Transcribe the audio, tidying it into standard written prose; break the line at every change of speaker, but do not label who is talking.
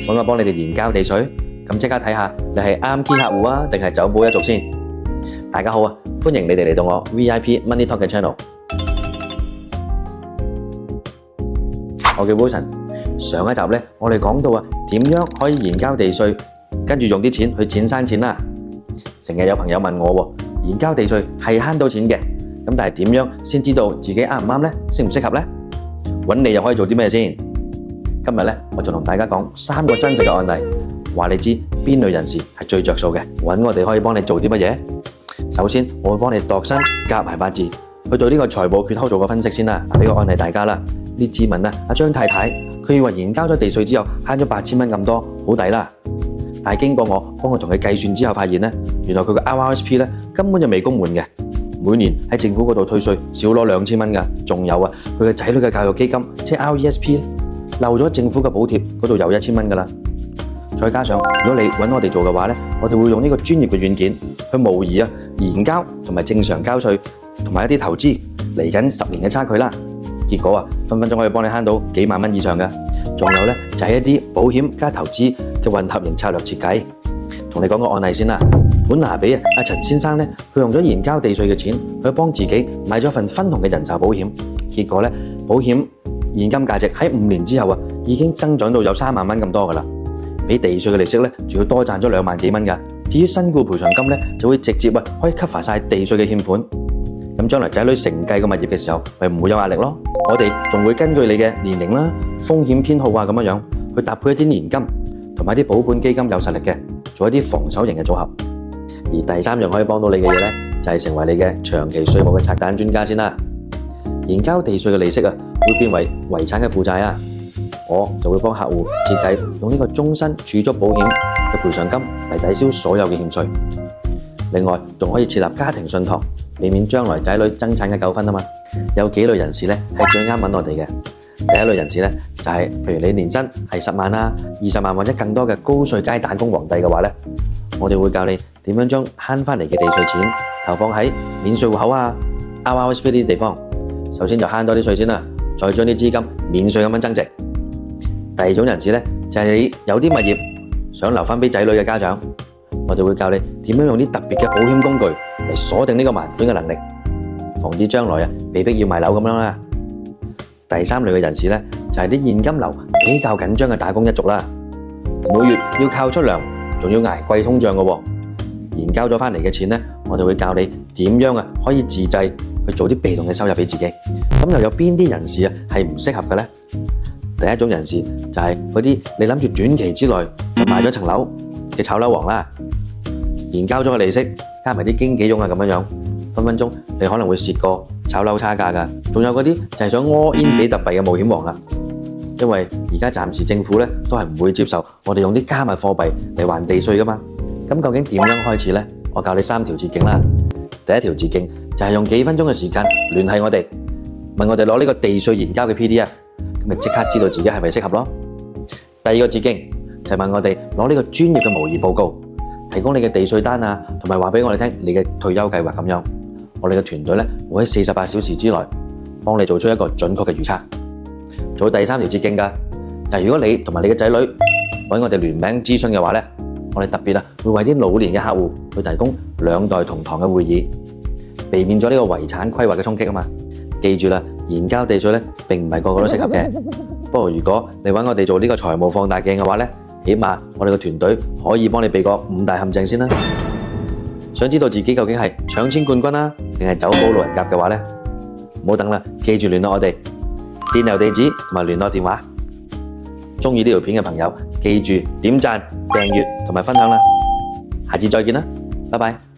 揾我幫你哋研交地稅，咁即刻睇下你係啱 key 客戶啊，定係走寶一族先。大家好啊，歡迎你哋嚟到我 VIP Money Talk 嘅 channel。我叫 Wilson。上一集呢，我哋講到啊，點樣可以研交地稅，跟住用啲錢去錢生錢啦。成日有朋友問我，研交地稅係慳到錢嘅，咁但係點樣先知道自己啱唔啱呢？適唔適合呢？揾你又可以做啲咩先？今日呢，我就同大家講3個真實嘅案例，話你知邊類人士係最着數嘅，揾我哋可以幫你做啲乜嘢？首先，我會幫你度身夾埋八字，去對呢個財務缺口做個分析先啦。俾個案例大家啦。列志文啊，阿張太太，佢以為研交咗地稅之後慳咗8000蚊咁多，好抵啦。但係經過我幫佢同佢計算之後，發現呢，原來佢個 RRSP 呢根本就未供滿嘅，每年喺政府嗰度退稅少攞2000蚊㗎。仲有啊，佢嘅仔女嘅教育基金即係 RESP 漏咗政府嘅補貼嗰度有1000蚊㗎啦。再加上如果你揾我哋做嘅話呢，我哋會用呢個專業嘅軟件去模擬啊研交同埋正常交稅同埋一啲投資嚟緊10年嘅差距啦。結果啊，分分鐘可以幫你慳到幾萬蚊以上㗎。仲有呢，就係一啲保險加投資嘅混合型策略設計。同你講個案例先啦。本拿比阿陳先生呢，佢用咗研交地稅嘅錢去幫自己買咗份分紅嘅人壽保險。結果呢，保險現金價值喺5年之後啊，已經增長到有3萬蚊咁多㗎啦。比地稅嘅利息呢，仲要多賺咗2萬幾蚊㗎。至於身故賠償金呢，就會直接可以 cover 晒地稅嘅欠款。咁將來仔女承繼個物業嘅時候，咪唔會有壓力咯。我哋仲會根據你嘅年齡啦、風險偏好啊咁樣去搭配一啲年金同埋啲保本基金有實力嘅，做一啲防守型嘅組合。而第3樣可以幫到你嘅嘢呢，就係成為你嘅長期稅務嘅拆彈專家先啦。研交地稅嘅利息啊，會變為遺產嘅負債啊，我就會幫客戶設計用呢個終身儲蓄保險嘅賠償金嚟抵消所有嘅欠稅。另外，仲可以設立家庭信託，避免將來仔女爭產嘅糾紛啊嘛。有幾類人士呢係最啱揾我哋嘅。第一類人士呢，就係譬如你年薪係10萬啦、20萬或者更多嘅高稅階打工皇帝嘅話呢，我哋會教你點樣將慳翻嚟嘅地稅錢投放喺免稅戶口啊、RRSP 呢啲地方。首先就慳多啲稅先啦，再將啲資金免稅咁樣增值。第2種人士呢，就係你有啲物業想留翻俾仔女嘅家長，我哋會教你點樣用啲特別嘅保險工具嚟鎖定呢個還款嘅能力，防止將來被逼要賣樓咁樣啦。第3類嘅人士呢，就係啲現金流比較緊張嘅打工一族啦，每月要靠出糧，仲要捱貴通脹嘅喎。研交咗翻嚟嘅錢呢，我哋會教你點樣可以自製去做啲被動嘅收入俾自己。咁又有邊啲人士係唔適合嘅呢？第1種人士就係嗰啲你諗住短期之內就賣咗層樓嘅炒樓王啦。研交咗嘅利息加埋啲經紀佣咁樣，分分鐘你可能會蝕過炒樓差價㗎。仲有嗰啲就係想 all in 比特幣嘅冒險王啦。因為而家暫時政府呢都係唔會接受我哋用啲加密貨幣嚟還地稅㗎嘛。咁究竟點樣開始呢？我教你3條捷徑啦。第1條捷徑就係用幾分鐘嘅時間聯繫我哋，問我哋攞呢個地稅研交嘅 PDF， 咁咪即刻知道自己係咪適合咯。第2個捷徑就係問我哋攞呢個專業嘅模擬報告，提供你嘅地稅單啊，同埋話俾我哋聽你嘅退休計劃咁樣。我哋嘅團隊呢會喺48小時之內幫你做出一個準確嘅預測。做第3條捷徑㗎，就係如果你同埋你嘅仔女揾我哋聯名諮詢嘅話呢，我哋特別會為啲老年嘅客戶去提供2代同堂嘅會議，避免咗呢個遺產規劃嘅衝擊啊嘛。記住啦，研交地稅呢並唔係個個都適合嘅。不過如果你揾我哋做呢個財務放大鏡嘅話呢，起碼我哋個團隊可以幫你避過5大陷阱先啦。想知道自己究竟係搶錢冠軍啦，定係走寶路人甲嘅話呢，唔好等啦，記住聯絡我哋，電郵地址同埋聯絡電話。中意呢條片嘅朋友，記住點讚、訂閱同埋分享啦。下次再見啦，拜拜。